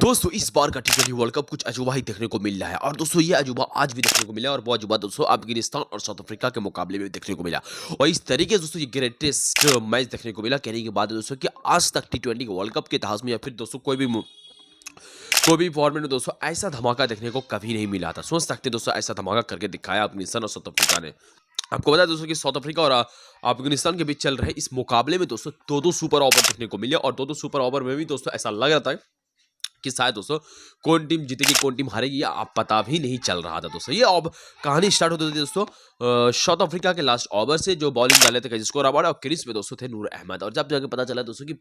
दोस्तों इस बार का टी20 वर्ल्ड कप कुछ अजूबा ही देखने को मिल रहा है और दोस्तों ये अजूबा आज भी देखने को मिला और वो अजूबा दोस्तों अफगानिस्तान और साउथ अफ्रीका के मुकाबले में देखने को मिला और इस तरीके से दोस्तों ये ग्रेटेस्ट मैच देखने को मिला कहने की बात है दोस्तों कि आज तक टी20 वर्ल्ड कप के इतिहास में या फिर दोस्तों कोई भी फॉर्मेट में दोस्तों ऐसा धमाका देखने को कभी नहीं मिला था। सोच सकते हैं दोस्तों ऐसा धमाका करके दिखाया अफगानिस्तान और साउथ अफ्रीका ने। आपको बता दें दोस्तों कि साउथ अफ्रीका और अफगानिस्तान के बीच चल रहे इस मुकाबले में दोस्तों दो दो सुपर ओवर देखने को मिले और दो सुपर ओवर में भी दोस्तों ऐसा लग रहा था कि शायद दोस्तों कौन टीम जीतेगी कौन टीम हारेगी या आप पता भी नहीं चल रहा था दोस्तों। ये अब कहानी स्टार्ट होती थी दोस्तों साउथ अफ्रीका के लास्ट ओवर से जो बॉलिंग डाले थे कजिस्को रबाडा और क्रीज पे दोस्तों थे नूर अहमद। और जब जाके पता चला दोस्तों कि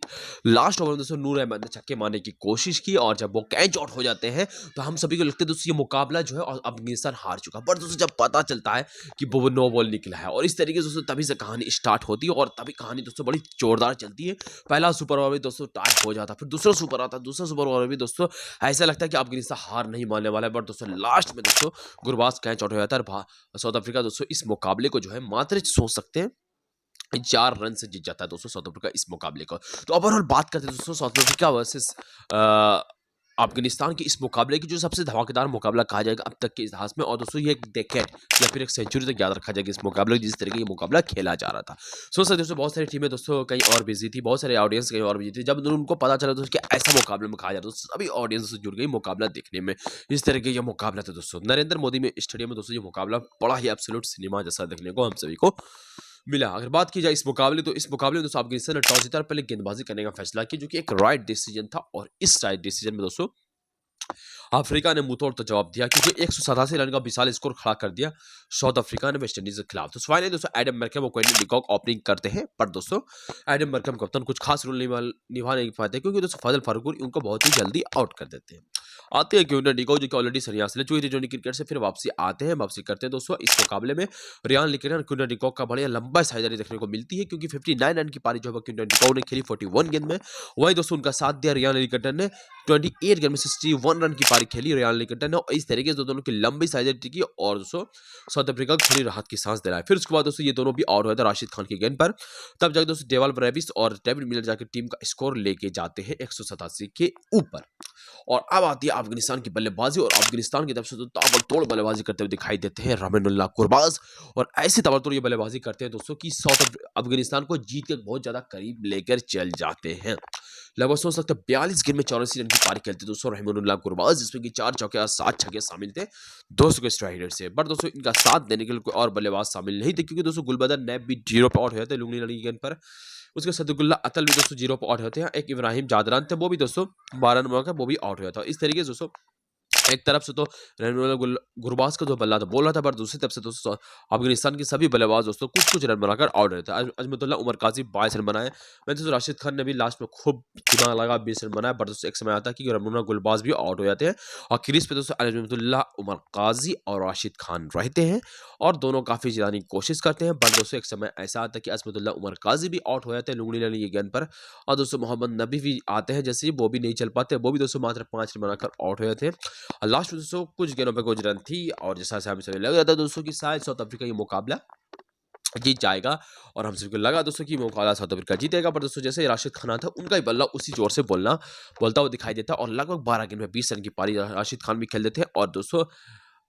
लास्ट ओवर में दोस्तों नूर अहमद ने छक्के मारने की कोशिश की और जब वो कैच आउट हो जाते हैं तो हम सभी को लगता है दोस्तों ये मुकाबला जो है और अफगानिस्तान हार चुका। पर दोस्तों जब पता चलता है कि वो नो बॉल निकला है और इस तरीके से दोस्तों तभी से कहानी स्टार्ट होती है और तभी कहानी दोस्तों बड़ी जोरदार चलती है। पहला सुपर ओवर भी दोस्तों टाइट हो जाता, फिर दूसरा सुपर आता, दूसरा सुपर ओवर भी दोस्तों ऐसा लगता है कि अफगानिस्तान हार नहीं मानने वाला है। बट दोस्तों लास्ट में दोस्तों गुरबाज कैच आउट हो जाता है और साउथ अफ्रीका दोस्तों इस मुकाबले को जो है मात्र सोच सकते हैं 4 रन से जीत जाता है दोस्तों साउथ अफ्रीका इस मुकाबले को। तो ओवरऑल बात करते हैं दोस्तों साउथ अफ्रीका वर्सेस अफगानिस्तान के इस मुकाबले की जो सबसे धमाकेदार मुकाबला कहा जाएगा अब तक के इतिहास में। और दोस्तों ये एक डेकेड या फिर एक सेंचुरी तक याद रखा जाएगा इस मुकाबले जिस तरीके ये मुकाबला खेला जा रहा था। सोच सकते दोस्तों बहुत सारी टीमें दोस्तों कहीं और बिजी थी, बहुत सारे ऑडियंस कहीं और बिजी थी। जब उनको पता चला दोस्तों कि ऐसा मुकाबले में कहा जा रहा था सभी ऑडियंस जुड़ गई मुकाबला देखने में। इस तरह के ये मुकाबला था दोस्तों नरेंद्र मोदी में स्टेडियम में दोस्तों ये मुकाबला बड़ा ही एब्सोल्यूट सिनेमा जैसा देखने को हम सभी को मिला। अगर बात की जाए इस मुकाबले तो इस मुकाबले में दोस्तों अफगानिस्तान ने टॉस जीता पहले गेंदबाजी करने का फैसला किया जो कि एक राइट डिसीजन था। और इस राइट डिसीजन में दोस्तों अफ्रीका ने मुंहतोड़ तो जवाब दिया क्योंकि 187 रन का विशाल स्कोर खड़ा कर दिया साउथ अफ्रीका ने वेस्टइंडीज के खिलाफ। तो फाइनली दोस्तों एडम मरकम और क्विंटन डिकॉक ओपनिंग करते हैं पर दोस्तों एडम मरकम कप्तान कुछ खास रोल निभा नहीं पाते क्योंकि दोस्तों फजल फारूकी उनको बहुत ही जल्दी आउट कर देते हैं। आते हैं क्विंटन डिकॉक जो कि ऑलरेडी संन्यास ले चुके थे टी20 क्रिकेट से, फिर वापसी आते हैं वापसी करते हैं दोस्तों इस मुकाबले में रियान लिकटन और क्विंटन डिकॉक का बढ़िया लंबा साझेदारी देखने को मिलती है क्योंकि 59 रन की पारी जो है क्विंटन डिकॉक ने खेली 41 गेंद में। वही दोस्तों उनका साथ दिया रियान लिकटन ने 28 गेंद में 61 रन की पारी खेली रियान लिकटन ने और इस तरीके से दोनों की लंबी साझेदारी की और दोस्तों साउथ अफ्रीका को थोड़ी राहत की सांस दे रहा है। फिर उसके बाद दोस्तों ये दोनों भी आउट हुए थे राशिद खान की गेंद पर। तब जाकर दोस्तों डेवाल ब्रेविस और डेविड मिलर जाकर टीम का स्कोर लेके जाते हैं 187 के ऊपर। और अब आती है अफगानिस्तान की बल्लेबाजी और अफगानिस्तान की तरफ से तो ताबड़तोड़ बल्लेबाजी करते हुए दिखाई देते हैं रमीनुल्लाह कुरबाज। और ऐसी ताबड़तोड़ ये बल्लेबाजी करते हैं दोस्तों कि अफगानिस्तान को जीत के बहुत ज्यादा करीब लेकर चल जाते हैं। लगभग सोच सकते हैं 42 गेंद में 84 रन की पारी खेलते दोस्तों रहीमुल्लाह कुरबाज जिसमें कि 4 चौके और 7 छक्के शामिल थे 200 के स्ट्राइक रेट से। बट दोस्तों इनका साथ देने के लिए कोई और बल्लेबाज शामिल नहीं थे क्योंकि दोस्तों गुलबदर नैब भी 0 पे आउट हुए थे लुंगनी लड़ी गेंद पर। उसके सदुल्ला अतल भी दोस्तों 0 पे आउट होते हैं। एक इब्राहिम जादरान थे वो भी दोस्तों 12 नंबर का वो भी आउट हुआ था। इस तरीके से दोस्तों एक तरफ से तो गुरबाज का जो बल्ला था बोल रहा था पर दूसरी तरफ से दोस्तों अफगानिस्तान के सभी बल्लेबाज दोस्तों कुछ कुछ रन बनाकर आउट रहे थे। अजमतुल्ला उमर काजी 22 रन बनाए। मैं दोस्तों राशिद खान ने भी लास्ट में खूब दिमाग लगा 20 रन बनाया। पर दोस्तों एक समय आता है कि रमूना गुलबाज भी आउट हो जाते हैं और क्रीज पे दोस्तों अजमतुल्ला उमर काजी और राशिद खान रहते हैं और दोनों काफी जिताने की कोशिश करते हैं। पर दोस्तों एक समय ऐसा आता है कि अजमतुल्ला उमर काजी भी आउट हो जाते हैं लुंगड़ी लड़ी की गेंद पर। और दोस्तों मोहम्मद नबी भी आते हैं जैसे वो भी नहीं चल पाते, वो भी दोस्तों मात्र 5 रन बनाकर आउट हो जाते हैं। और लास्ट में दोस्तों कुछ गेंदों पे कुछ रन थी और जैसा से हमें सभी लग रहा था दोस्तों कि शायद साउथ अफ्रीका ये मुकाबला जीत जाएगा और हम सभी को लगा दोस्तों कि मुकाबला साउथ अफ्रीका जीतेगा। पर दोस्तों जैसे राशिद खान था उनका ही बल्ला उसी जोर से बोलता हुआ दिखाई देता और लगभग 12 गेंद में 20 रन की पारी राशिद खान भी खेलते थे। और दोस्तों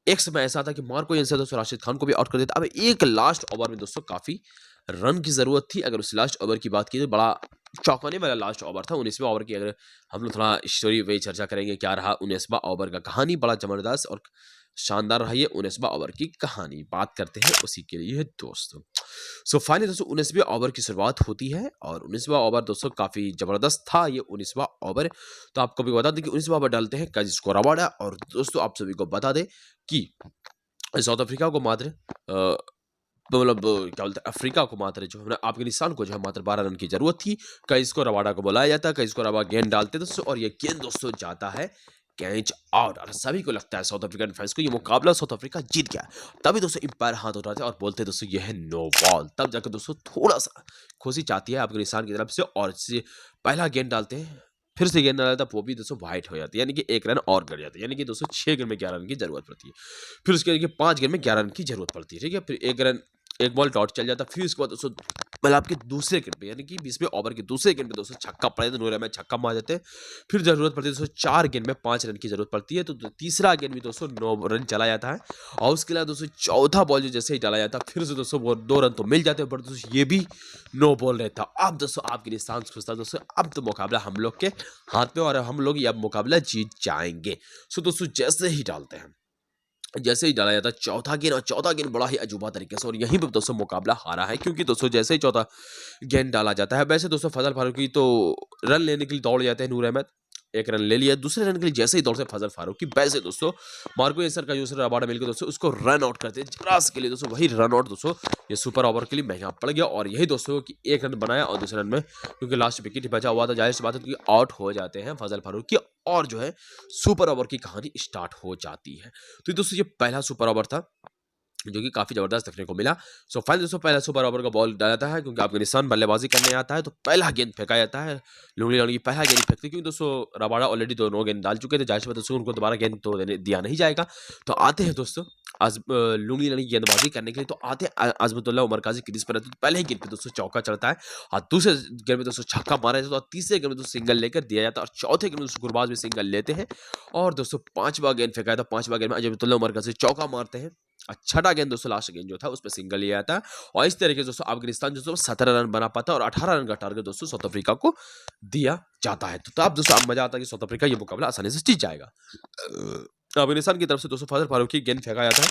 एक समय ऐसा था कि मार्को यंस दोस्तों राशिद खान को भी आउट कर देता। अब एक लास्ट ओवर में दोस्तों काफी रन की जरूरत थी। अगर उस लास्ट ओवर की बात की तो बड़ा चौंकाने वाला लास्ट ओवर था 19वें ओवर की। अगर हम लोग थोड़ा स्टोरी वे चर्चा करेंगे क्या रहा 19वां ओवर का कहानी, बड़ा जबरदस्त और शानदार रहा ये 19वां ओवर की कहानी। बात करते हैं उसी के लिए दोस्तों। सो फाइनली दोस्तों 19वें ओवर की शुरुआत होती है और 19वां ओवर दोस्तों काफी जबरदस्त था ये 19वां ओवर। तो आपको भी बता दें कि 19वां ओवर डालते हैं कजिस्को रबाडा। और दोस्तों आप सभी को बता दें कि साउथ अफ्रीका को मात्र मतलब क्या बोलते हैं अफ्रीका को मात्र जो है अफगानिस्तान को जो है मात्र 12 रन की जरूरत थी। कजिस्को रबाडा को बुलाया जाता है, कजिस्को रबाडा गेंद डालते दोस्तों और ये गेंद दोस्तों जाता है कैच आउट। और सभी को लगता है साउथ अफ्रीकन फैंस को ये मुकाबला साउथ अफ्रीका जीत गया। तभी दोस्तों अंपायर हाथ उठाते और बोलते दोस्तों ये है नो बॉल। तब जाकर दोस्तों थोड़ा सा खुशी चाहती है अफगानिस्तान की तरफ से और पहला गेंद डालते हैं फिर से गेंद डालता वो भी दोस्तों वाइट हो जाती है यानी कि 1 रन और गिर जाता है यानी कि दोस्तों 6 गेंद में 11 रन की जरूरत पड़ती है। फिर उसके 5 गेंद में 11 रन की जरूरत पड़ती है। ठीक है, फिर 1 रन 1 बॉल डॉट चल जाता। फिर उसके बाद दोस्तों मतलब आपके दूसरे गेंद पे यानी कि 20वें ओवर के दूसरे गेंद पे दोस्तों छक्का पड़े तो नूर अहमद छक्का मार देते हैं। फिर ज़रूरत पड़ती है दोस्तों 4 गेंद में 5 रन की ज़रूरत पड़ती है, तो तीसरा गेंद भी दोस्तों 9 रन चला जाता है और उसके अलावा दोस्तों चौथा बॉल जो जैसे ही डाला जाता है फिर से दोस्तों वो 2 रन तो मिल जाते हैं, पर दोस्तों ये भी नो बॉल रहता है। अब दोस्तों अफ़गानिस्तान सोचता है दोस्तों अब तो मुकाबला हम लोग के हाथ में और हम लोग ये अब मुकाबला जीत जाएँगे। सो दोस्तों जैसे ही डालते हैं, जैसे ही डाला जाता है चौथा गेंद और चौथा गेंद बड़ा ही अजूबा तरीके से और यहीं पे दोस्तों मुकाबला हारा है, क्योंकि दोस्तों जैसे ही चौथा गेंद डाला जाता है, वैसे दोस्तों फजल फारूकी तो रन लेने के लिए दौड़ जाते हैं। नूर अहमद एक रन ले लिया, दूसरे रन के लिए जैसे ही दौड़ते हैं फजल फारूकी, वैसे दोस्तों मार्को एसर का जो रबाडा मिलकर दोस्तों उसको रन आउट करते हैं जरा से के लिए। दोस्तों वही रन आउट दोस्तों ये सुपर ओवर के लिए महंगा पड़ गया और यही दोस्तों कि एक रन बनाया और दूसरे रन में क्योंकि लास्ट विकेट बचा हुआ था, जाहिर सी बात है कि आउट हो जाते हैं फजल फारूकी और जो है सुपर ओवर की कहानी स्टार्ट हो जाती है। तो दोस्तों ये पहला सुपर ओवर था जो कि काफ़ी ज़बरदस्त देखने को मिला। सो फाइनली दोस्तों पहला सुपर ओवर का बॉल डाला जाता है क्योंकि अफ़गानिस्तान बल्लेबाज़ी करने आता है, तो पहला गेंद फेंका जाता है। लुंगली लड़की पहला गेंद फेंकती है क्योंकि दोस्तों रबाडा ऑलरेडी 2 गेंद डाल चुके थे, ज़ाहिर सी बात है दोस्तों उनको दोबारा गेंद तो दिया नहीं जाएगा। तो आते हैं दोस्तों लुंगली लड़की गेंदबाजी करने के लिए, तो आते हैं अज़मतुल्लाह उमर काज़ी क्रीज़ पर रहते हैं, तो पहले ही गेंद पे दोस्तों चौका चढ़ता है और दूसरे गेंद में दोस्तों छक्का मारा जाता है और तीसरे गेंद में दोस्तों सिंगल लेकर दिया जाता है और चौथे गेंद में दोस्तों गुरबाज भी सिंगल लेते हैं और दोस्तों 5वां गेंद फेंका जाता है। 5वां गेंद में अज़मतुल्लाह उमर काज़ी चौका मारते हैं। छठा गेंद दोस्तों लास्ट गेंद जो था उसमें सिंगल लिया जाता है और इस तरीके से दोस्तों अफगानिस्तान जो 17 रन बना पाता है और 18 रन का टारगेट दोस्तों साउथ अफ्रीका को दिया जाता है। तो अब दोस्तों अब मजा आता है कि साउथ अफ्रीका ये मुकाबला आसानी से जीत जाएगा। अफगानिस्तान की तरफ से दोस्तों फजल फारूकी गेंद फेंका जाता है,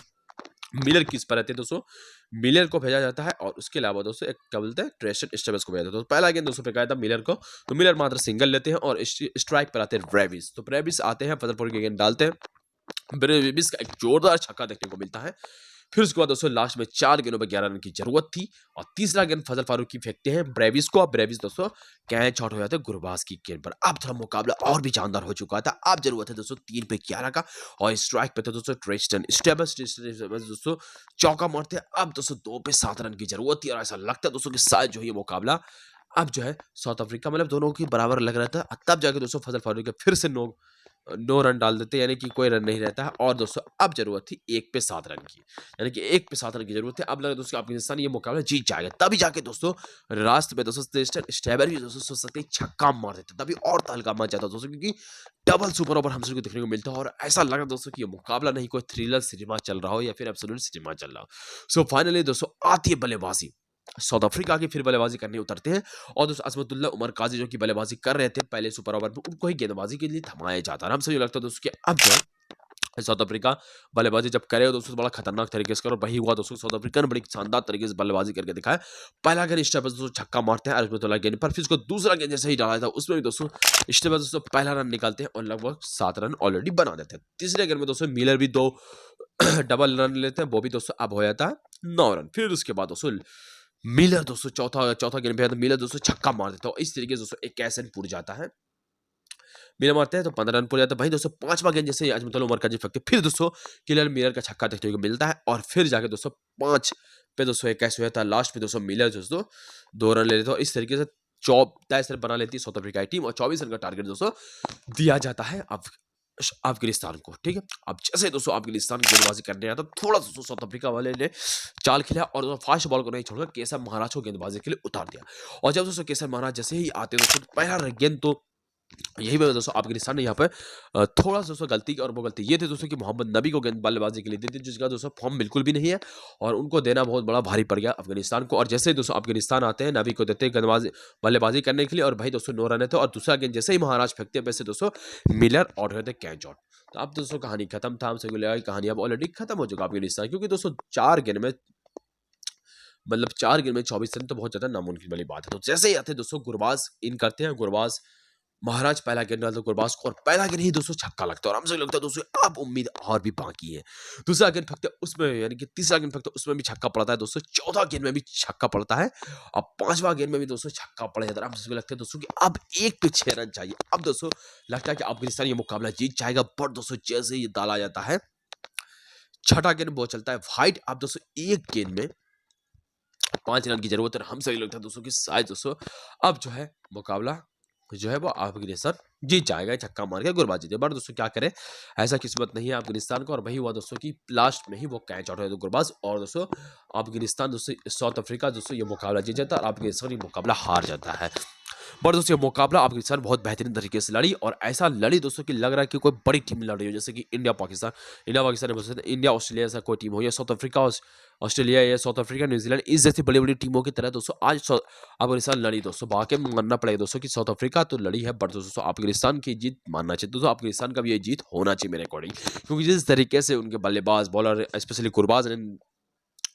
मिलर किस पर रहते हैं दोस्तों, मिलर को भेजा जाता है और उसके अलावा दोस्तों एक क्या बोलते हैं ट्रेस्टन स्टेबल्स को भेजा जाता है। तो पहला गेंद दोस्तों फेंका था मिलर को, तो मिलर मात्र सिंगल लेते हैं और स्ट्राइक पर आते हैं ब्रेविस। तो ब्रेविस आते हैं फजल फारूकी गेंद डालते हैं, ब्रेविस का एक जोरदार छक्का देखने को मिलता है। फिर उसके बाद दोस्तों लास्ट में 4 गेंदों में 11 रन की जरूरत थी और तीसरा गेंद फजल फारूकी फेंकते हैं ब्रेविस को, अब ब्रेविस दोस्तों कैच आउट हो जाते हैं गुरबाज की गेंद पर। अब थोड़ा मुकाबला और भी जानदार हो चुका था। अब जरूरत है दोस्तों 3 पे 11 का और स्ट्राइक पे थे दोस्तों ट्रेस्टन स्टेबल्स दोस्तों चौका मारते हैं। अब दोस्तों 2 पे 7 रन की जरूरत थी और ऐसा लगता है दोस्तों कि शायद जो है ये मुकाबला अब जो है साउथ अफ्रीका मतलब दोनों की बराबर लग रहा था। तब जाके दोस्तों फजल फारूकी फिर से 9 रन डाल देते हैं, यानी कि कोई रन नहीं रहता है और दोस्तों अब जरूरत थी 1 पे 7 रन की, यानी कि 1 पे 7 रन की जरूरत है। अब लगा दोस्तों अफगानिस्तान ये मुकाबला जीत जाएगा, तभी जाके दोस्तों लास्ट में दोस्तों स्टेबर भी दोस्तों सोच सकते छक्का मार देते, तभी और तहलका मच जाता दोस्तों, क्योंकि डबल सुपर ओवर हम सबको देखने को मिलता है और ऐसा लगा दोस्तों कि ये मुकाबला नहीं कोई थ्रिलर सिनेमा चल रहा हो या फिर एब्सोल्यूट सिनेमा चल रहा हो। सो फाइनली दोस्तों आती है बल्लेबाजी, साउथ अफ्रीका की फिर बल्लेबाजी करने उतरते हैं और दोस्तों अज़मतुल्लाह उमर काज़ी जो कि बल्लेबाजी कर रहे थे पहले सुपर ओवर में, उनको ही गेंदबाजी के लिए थमाया जाता है। हमसे ये लगता है दोस्तों कि अब जो है साउथ अफ्रीका बल्लेबाजी जब करे दोस्तों बड़ा खतरनाक तरीके से करो, वही हुआ दोस्तों साउथ अफ्रीका ने बड़ी शानदार तरीके से बल्लेबाजी करके दिखाया। पहला गेंद स्टेबल्स दोस्तों छक्का मारते हैं अज़मतुल्लाह गेंद पर, फिर उसको दूसरा गेंद जैसे ही डाला था उसमें भी दोस्तों स्टेबल्स दोस्तों पहला रन निकालते हैं और लगभग 7 रन ऑलरेडी बना देते हैं। तीसरे गेंद में दोस्तों मिलर भी 2 डबल रन लेते हैं, वो भी दोस्तों अब हो जाता है 9 रन। फिर उसके बाद दोस्तों मिलर दोस्तों चौथा गेंद पे मिलर दोस्तों छक्का मार देता है और इस तरीके से दोस्तों 21 रन पूर जाता है। मिलर मारते हैं तो 15 रन पूर जाता है। वहीं दोस्तों 5वां गेंद जैसे अज़मतुल्लाह उमर काज़ी फेंकते फिर दोस्तों किलर मिलर का छक्का देखने को मिलता है और फिर जाके दोस्तों 5 पे दोस्तों 21 हो जाता है। लास्ट में दोस्तों मिलर दोस्तों 2 रन ले लेते हैं और इस तरीके से 23 रन बना लेती है साउथ अफ्रीका की टीम और 24 रन का टारगेट दोस्तों दिया जाता है अफगानिस्तान को। ठीक है, अब जैसे दोस्तों अफगानिस्तान गेंदबाजी करने आया तो थोड़ा दोस्तों साउथ अफ्रीका वाले ने चाल खेला और फास्ट बॉल को नहीं छोड़कर केसर महाराज को गेंदबाजी के लिए उतार दिया और जब दोस्तों केसर महाराज जैसे ही आते दोस्तों पहला गेंद तो यही वजह दोस्तों अफगानिस्तान ने यहाँ पर थोड़ा सा दोस्तों गलती की और वो गलती ये थी दोस्तों कि मोहम्मद नबी को गेंद बल्लेबाजी के लिए दी थी, जिसका दोस्तों फॉर्म बिल्कुल भी नहीं है और उनको देना बहुत बड़ा भारी पड़ गया अफगानिस्तान को। और जैसे ही दोस्तों अफगानिस्तान आते हैं नबी को देते हैं गेंदबाजी बल्लेबाजी करने के लिए और भाई दोस्तों 9 रन थे और दूसरा गेंद जैसे ही महाराज फेंकते हैं वैसे दोस्तों मिलर आउट होते कैच आउट। तो अब दोस्तों कहानी खत्म था, हमसे लगा कि कहानी अब ऑलरेडी खत्म हो चुका अफगानिस्तान, क्योंकि दोस्तों 4 गेंद में 24 रन तो बहुत ज्यादा नामुमकिन वाली बात है। तो जैसे ही आते दोस्तों गुरबाज इन करते हैं, गुरबाज महाराज पहला गेंद डालते गुरबाज को और पहला गेंद ही दोस्तों छक्का लगता है और हमसे लगता है दोस्तों अब उम्मीद और भी बाकी है। दूसरा गेंद फेंकते उसमें यानी कि तीसरा गेंद फेंकते उसमें भी छक्का पड़ता है दोस्तों, चौथा गेंद में भी छक्का पड़ता है और 5वां गेंद में भी दोस्तों छक्का पड़ जाता है। हमसे लगता है दोस्तों कि अब 1 पे 6 रन चाहिए। अब दोस्तों लगता है कि अफगानिस्तान ये मुकाबला जीत जाएगा, पर दोस्तों जैसे ही डाला जाता है छठा गेंद वो चलता है वाइड। अब दोस्तों एक गेंद में 5 रन की जरूरत है। हमसे लगता है दोस्तों कि शायद दोस्तों अब जो है मुकाबला जो है वो अफ़गानिस्तान जीत जाएगा छक्का मार के गेंदबाजी दे। बट दोस्तों क्या करें, ऐसा किस्मत नहीं है अफ़गानिस्तान का और वही हुआ दोस्तों कि लास्ट में ही वो कैच आउट हो गए गेंदबाज और दोस्तों अफ़गानिस्तान दोस्तों साउथ अफ्रीका दोस्तों ये मुकाबला जीत जाता है और अफ़गानिस्तान ये मुकाबला हार जाता है। पर दोस्तों ये मुकाबला अफ़गानिस्तान बहुत बेहतरीन तरीके से लड़ी और ऐसा लड़ी दोस्तों कि लग रहा है कि कोई बड़ी टीम लड़ रही हो, जैसे कि इंडिया पाकिस्तान बोल सकते हैं, इंडिया ऑस्ट्रेलिया ऐसा कोई टीम हो या साउथ अफ्रीका ऑस्ट्रेलिया या साउथ अफ्रीका न्यूजीलैंड इस जैसी बड़ी बड़ी टीमों की तरह दोस्तों आज अफगानिस्तान लड़ी दोस्तों। वाकई में मानना पड़ेगा दोस्तों कि साउथ अफ्रीका तो लड़ी है, बट दोस्तों अफगानिस्तान की जीत मानना चाहिए दोस्तों। अफगानिस्तान का भी ये जीत होना चाहिए मेरे अकॉर्डिंग, क्योंकि जिस तरीके से उनके बल्लेबाज बॉलर स्पेशली गुरबाज ने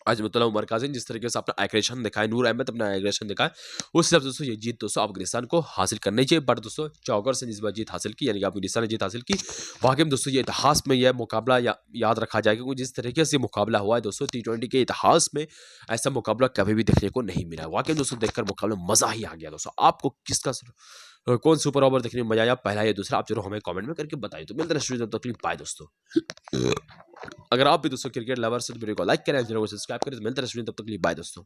आज मतलब उमर काजिम जिस तरीके से अपना एग्रेशन दिखाए, नूर अहमद अपना एग्रेशन दिखाए, उस हिसाब से दोस्तों ये जीत दोस्तों अफगानिस्तान को हासिल करनी चाहिए। बट दोस्तों चौकर से इस बार जीत हासिल की, यानी कि अफगानिस्तान ने जीत हासिल की। वाकई में दोस्तों ये इतिहास में यह मुकाबला याद रखा जाएगा, क्योंकि जिस तरीके से मुकाबला हुआ है दोस्तों T20 के इतिहास में ऐसा मुकाबला कभी भी देखने को नहीं मिला। वाकई में दोस्तों देखकर मुकाबला मजा ही आ गया दोस्तों। आपको किसका कौन सुपर ओवर देखने में मजा आया, पहला या दूसरा, आप जरूर हमें कमेंट में करके बताइए। तो मिलते हैं तब तक बाय दोस्तों। अगर आप भी दोस्तों क्रिकेट लवर्स तो वीडियो को लाइक करें, चैनल को सब्सक्राइब करें। तो मिलते हैं तब तक बाय दोस्तों।